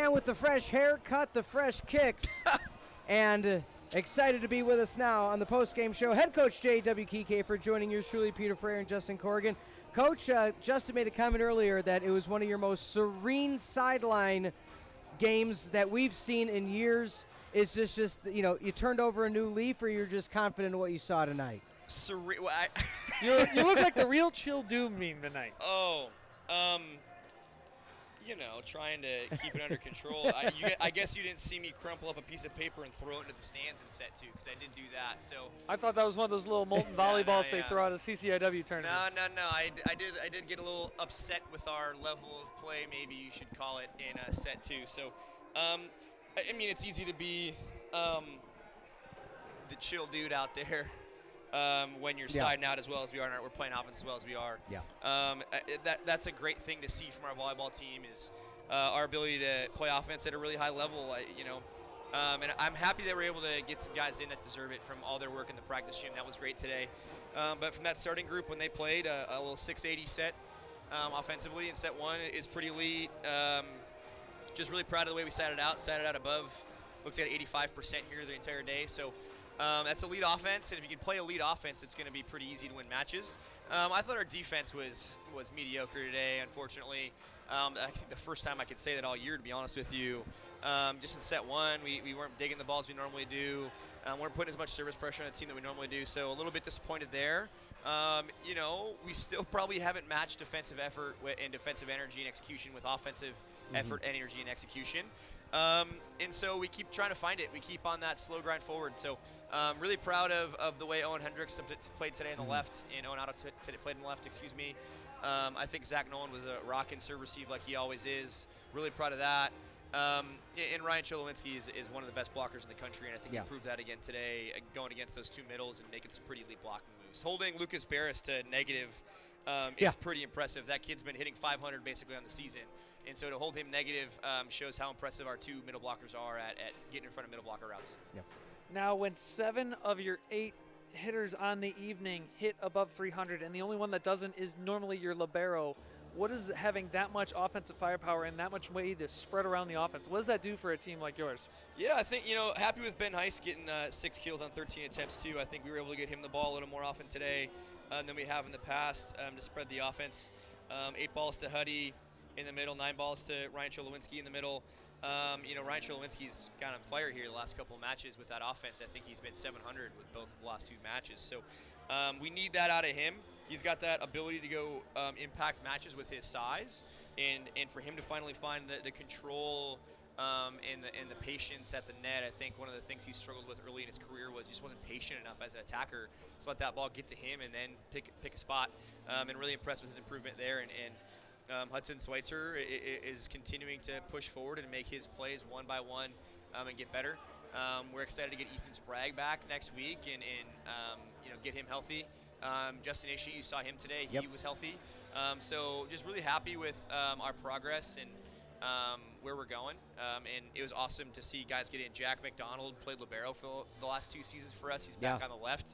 man with the fresh haircut, the fresh kicks, and excited to be with us now on the post-game show. Head coach J.W. Kieckhefer joining yours truly, Peter Frere and Justin Corrigan. Coach, Justin made a comment earlier that it was one of your most serene sideline games that we've seen in years. Is this just, you turned over a new leaf, or you're just confident in what you saw tonight? Serene. You look like the real Chill Doom meme tonight. Oh, trying to keep it under control. I guess you didn't see me crumple up a piece of paper and throw it into the stands in set two, because I did do that. So I thought that was one of those little molten volleyballs they throw out at CCIW tournaments. No. I did get a little upset with our level of play, maybe you should call it, in set two. So, it's easy to be the chill dude out there. When you're siding out as well as we are, and we're playing offense as well as we are. Yeah. That's a great thing to see from our volleyball team, is our ability to play offense at a really high level. And I'm happy that we're able to get some guys in that deserve it from all their work in the practice gym. That was great today. But from that starting group, when they played a little 680 set offensively in set one, is pretty elite. Just really proud of the way we sat it out above. Looks like 85% here the entire day. So. That's elite offense, and if you can play elite offense, it's going to be pretty easy to win matches. I thought our defense was mediocre today, unfortunately. I think the first time I could say that all year, to be honest with you. Just in set one, we weren't digging the balls we normally do. Weren't putting as much service pressure on the team that we normally do, so a little bit disappointed there. We still probably haven't matched defensive effort and defensive energy and execution with offensive effort and energy and execution. And so we keep trying to find it. We keep on that slow grind forward. So really proud of the way Owen Hendricks played today on the left, and Owen Otto today played on the left, I think Zach Nolan was a rockin' serve receive like he always is. Really proud of that. And Ryan Cholowinski is one of the best blockers in the country, and I think he proved that again today, going against those two middles and making some pretty elite blocking moves. Holding Lucas Barris to negative is pretty impressive. That kid's been hitting 500 basically on the season, and so to hold him negative shows how impressive our two middle blockers are at getting in front of middle blocker routes. Yep. Now, when 7 of your 8 hitters on the evening hit above 300, and the only one that doesn't is normally your libero, what is having that much offensive firepower and that much way to spread around the offense? What does that do for a team like yours? Yeah, I think, happy with Ben Heiss getting 6 kills on 13 attempts too. I think we were able to get him the ball a little more often today than we have in the past to spread the offense. 8 balls to Huddy in the middle, 9 balls to Ryan Cholowinski in the middle. Ryan Cholowinski's got on fire here the last couple of matches with that offense. I think he's been 700 with both the last 2 matches. So we need that out of him. He's got that ability to go impact matches with his size, and for him to finally find the control and the patience at the net. I think one of the things he struggled with early in his career was he just wasn't patient enough as an attacker to let that ball get to him and then pick a spot. And really impressed with his improvement there. And Hudson Schweitzer is continuing to push forward and make his plays one by one and get better. We're excited to get Ethan Sprague back next week and get him healthy. Justin Ishii, you saw him today. He was healthy. So just really happy with our progress and where we're going. And it was awesome to see guys get in. Jack McDonald played libero for the last 2 seasons for us. He's back on the left.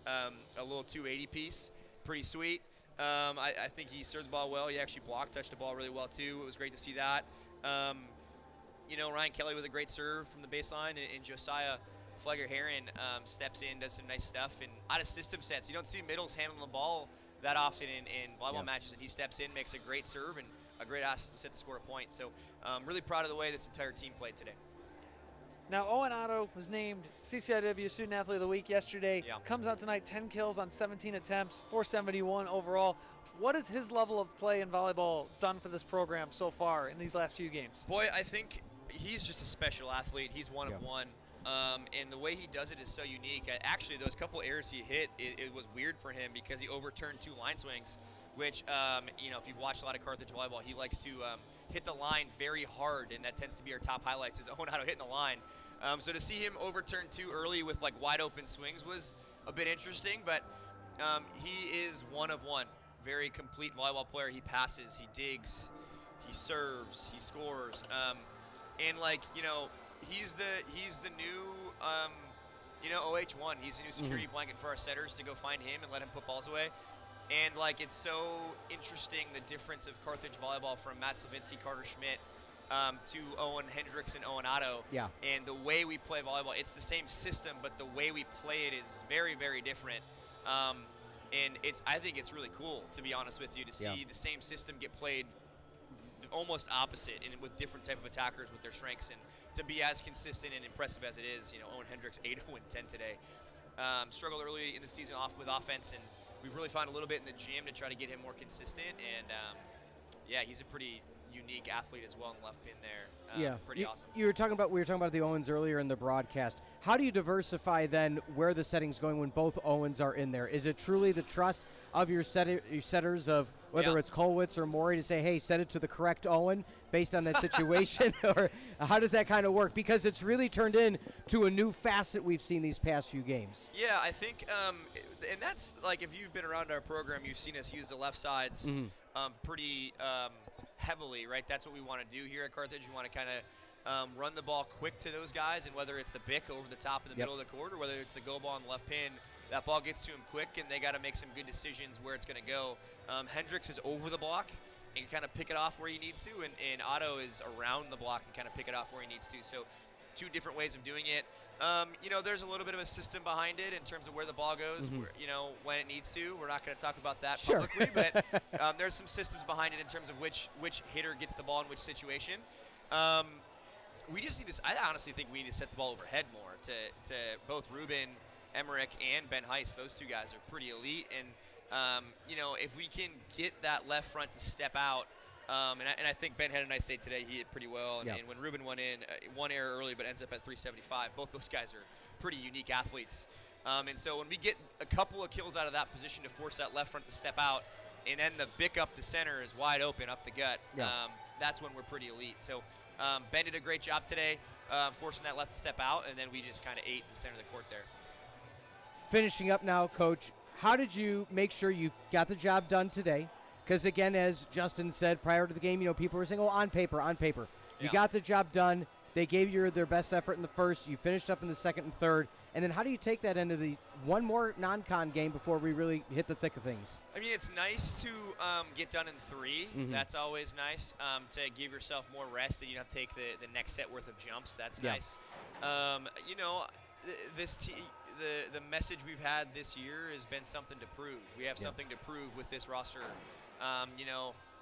A little 280 piece. Pretty sweet. I think he served the ball well. He actually touched the ball really well too. It was great to see that. Ryan Kelly with a great serve from the baseline, and Josiah Flegger-Heron steps in, does some nice stuff, and out of system sets. You don't see middles handling the ball that often in volleyball matches, and he steps in, makes a great serve, and a great out-of-system set to score a point. So really proud of the way this entire team played today. Now, Owen Otto was named CCIW Student Athlete of the Week yesterday. Comes out tonight, 10 kills on 17 attempts, 471 overall. What has his level of play in volleyball done for this program so far in these last few games? Boy, I think he's just a special athlete. He's one of one. And the way he does it is so unique. Actually, those couple errors he hit, it was weird for him because he overturned 2 line swings, which, if you've watched a lot of Carthage volleyball, he likes to hit the line very hard, and that tends to be our top highlights is Owen Otto hitting the line. So to see him overturn 2 early with wide open swings was a bit interesting, but he is one of one. Very complete volleyball player. He passes, he digs, he serves, he scores. He's the new, OH1. He's the new security blanket for our setters to go find him and let him put balls away. And, it's so interesting the difference of Carthage volleyball from Matt Slavinsky, Carter Schmidt, to Owen Hendricks and Owen Otto. Yeah. And the way we play volleyball, it's the same system, but the way we play it is very, very different. And I think it's really cool, to be honest with you, to see the same system get played almost opposite and with different type of attackers with their strengths, and to be as consistent and impressive as it is. Owen Hendricks 8-0-10 today. Struggled early in the season off with offense, and we've really found a little bit in the gym to try to get him more consistent. And yeah, he's a pretty unique athlete as well in left pin there. Pretty awesome. We were talking about the Owens earlier in the broadcast. How do you diversify then where the setting's going when both Owens are in there? Is it truly the trust of your setters of whether it's Kolwitz or Maury to say, hey, set it to the correct Owen based on that situation? Or how does that kind of work? Because it's really turned into a new facet we've seen these past few games. Yeah, I think, and that's like, if you've been around our program, you've seen us use the left sides pretty heavily, right? That's what we want to do here at Carthage. We want to kind of run the ball quick to those guys, and whether it's the Bick over the top in the middle of the court or whether it's the go ball on the left pin, that ball gets to him quick, and they got to make some good decisions where it's going to go. Hendricks is over the block and can kind of pick it off where he needs to, and Otto is around the block and kind of pick it off where he needs to. So two different ways of doing it. There's a little bit of a system behind it in terms of where the ball goes, where, when it needs to. We're not going to talk about that publicly, but there's some systems behind it in terms of which hitter gets the ball in which situation. We just need to. I honestly think we need to set the ball overhead more to both Ruben Emmerich and Ben Heiss. Those two guys are pretty elite, and if we can get that left front to step out, and I think Ben had a nice day today. He hit pretty well, and when Ruben went in, one error early, but ends up at 375. Both those guys are pretty unique athletes, and so when we get a couple of kills out of that position to force that left front to step out, and then the Bick up the center is wide open up the gut, that's when we're pretty elite. So Ben did a great job today, forcing that left to step out, and then we just kind of ate in the center of the court there. Finishing up now, Coach, how did you make sure you got the job done today? Because, again, as Justin said prior to the game, people were saying, on paper. You got the job done. They gave you their best effort in the first. You finished up in the second and third. And then how do you take that into the one more non-con game before we really hit the thick of things? I mean, it's nice to get done in 3. That's always nice, to give yourself more rest and you don't have to take the next set worth of jumps. That's nice. The message we've had this year has been something to prove. We have something to prove with this roster.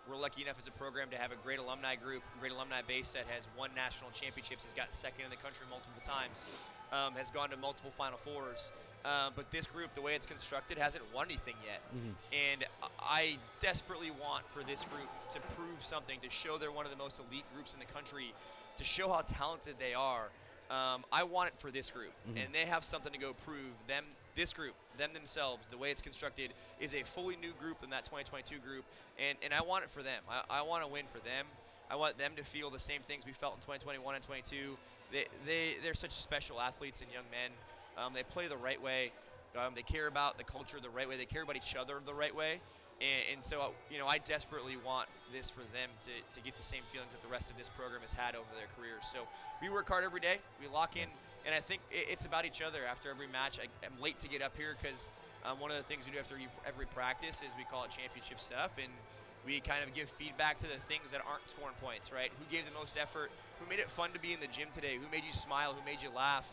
We're lucky enough as a program to have a great alumni group, great alumni base that has won national championships, has gotten second in the country multiple times, has gone to multiple Final Fours. But this group, the way it's constructed, hasn't won anything yet. And I desperately want for this group to prove something, to show they're one of the most elite groups in the country, to show how talented they are. I want it for this group, and they have something to go prove. This group, them themselves, the way it's constructed, is a fully new group than that 2022 group, and I want it for them. I want to win for them. I want them to feel the same things we felt in 2021 and 22. They're such special athletes and young men. They play the right way. They care about the culture the right way. They care about each other the right way. And so, I desperately want this for them to get the same feelings that the rest of this program has had over their careers. So we work hard every day. We lock in, and I think it's about each other after every match. I'm late to get up here because one of the things we do after every practice is we call it championship stuff, and we kind of give feedback to the things that aren't scoring points, right? Who gave the most effort? Who made it fun to be in the gym today? Who made you smile? Who made you laugh?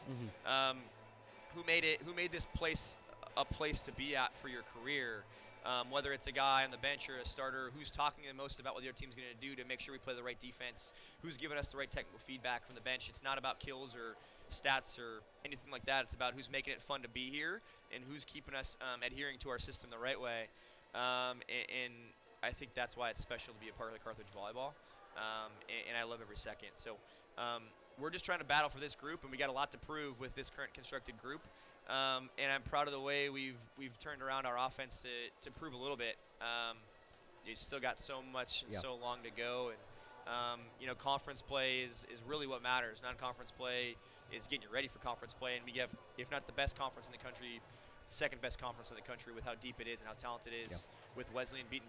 Who made this place a place to be at for your career? Whether it's a guy on the bench or a starter, who's talking the most about what their team's going to do to make sure we play the right defense, who's giving us the right technical feedback from the bench. It's not about kills or stats or anything like that. It's about who's making it fun to be here and who's keeping us adhering to our system the right way. And I think that's why it's special to be a part of the Carthage volleyball, and I love every second. So we're just trying to battle for this group, and we got a lot to prove with this current constructed group. And I'm proud of the way we've turned around our offense to prove a little bit. You still got so much and so long to go, and conference play is really what matters. Non-conference play is getting you ready for conference play, and we have, if not the best conference in the country, the second best conference in the country with how deep it is and how talented it is. With Wesleyan beating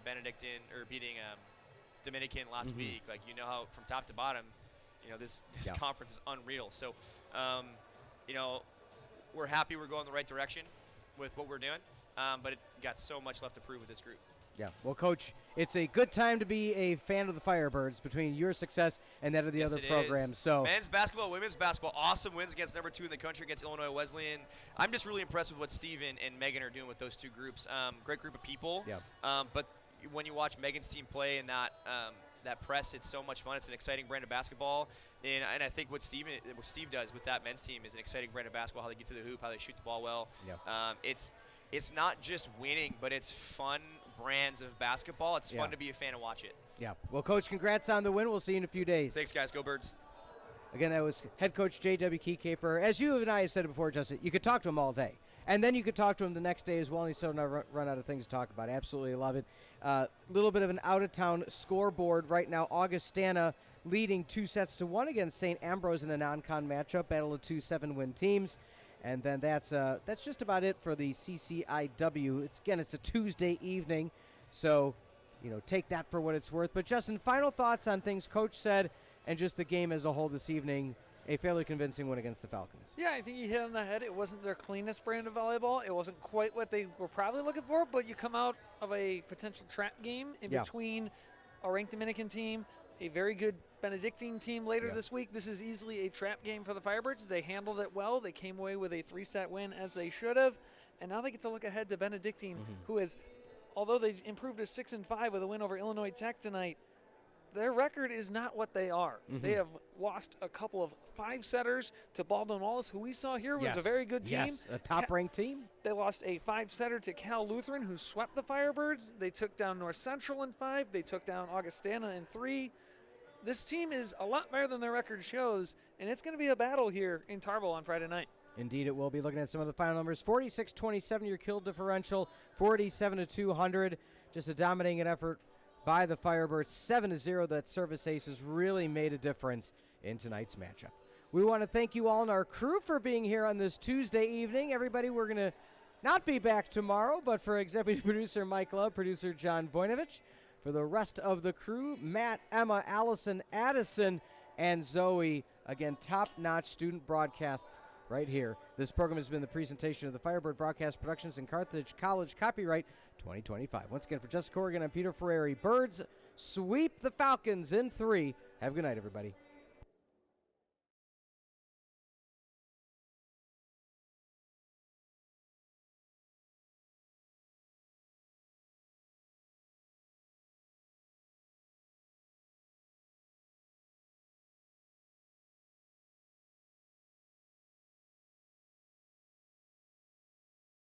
Dominican last week, how from top to bottom, this conference is unreal. So, we're happy we're going the right direction with what we're doing, but it got so much left to prove with this group. Yeah. Well, Coach, it's a good time to be a fan of the Firebirds between your success and that of the other programs. So men's basketball, women's basketball, awesome wins against number 2 in the country against Illinois Wesleyan. I'm just really impressed with what Steven and Megan are doing with those two groups. Great group of people. Yeah. But when you watch Megan's team play and that press, it's so much fun. It's an exciting brand of basketball. And I think what Steve does with that men's team is an exciting brand of basketball, how they get to the hoop, how they shoot the ball well. Yeah. It's not just winning, but it's fun brands of basketball. It's fun to be a fan and watch it. Yeah. Well, Coach, congrats on the win. We'll see you in a few days. Thanks, guys. Go Birds. Again, that was head coach J.W. Kieckhefer. As you and I have said before, Justin, you could talk to him all day. And then you could talk to him the next day as well, and he's so never run out of things to talk about. Absolutely love it. Little bit of an out-of-town scoreboard right now. Augustana leading 2-1 against St. Ambrose in a non-con matchup. Battle of 2 7-win teams. And then that's just about it for the CCIW. It's a Tuesday evening, so take that for what it's worth. But Justin, final thoughts on things Coach said and just the game as a whole this evening. A fairly convincing win against the Falcons. Yeah, I think you hit on the head. It wasn't their cleanest brand of volleyball. It wasn't quite what they were probably looking for, but you come out of a potential trap game in between a ranked Dominican team, a very good Benedictine team later this week. This is easily a trap game for the Firebirds. They handled it well. They came away with a 3-set win as they should have, and now they get to look ahead to Benedictine, who is, although they improved to 6-5 with a win over Illinois Tech tonight, their record is not what they are. They have lost a couple of 5-setters to Baldwin Wallace, who we saw here was a very good team. Yes, a top-ranked team. They lost a 5-setter to Cal Lutheran, who swept the Firebirds. They took down North Central in 5. They took down Augustana in 3. This team is a lot better than their record shows, and it's going to be a battle here in Tarble on Friday night. Indeed, it will be. Looking at some of the final numbers, 46-27 your kill differential, 47-200. Just a dominating effort by the Firebirds. 7-0. That service aces really made a difference in tonight's matchup. We want to thank you all and our crew for being here on this Tuesday evening. Everybody, we're going to not be back tomorrow, but for executive producer Mike Love, producer John Voinovich, for the rest of the crew, Matt, Emma, Allison, Addison, and Zoe. Again, top-notch student broadcasts right here. This program has been the presentation of the Firebird Broadcast Productions in Carthage College, copyright 2025. Once again, for Jessica Corrigan and Peter Ferreri, Birds sweep the Falcons in 3. Have a good night, everybody.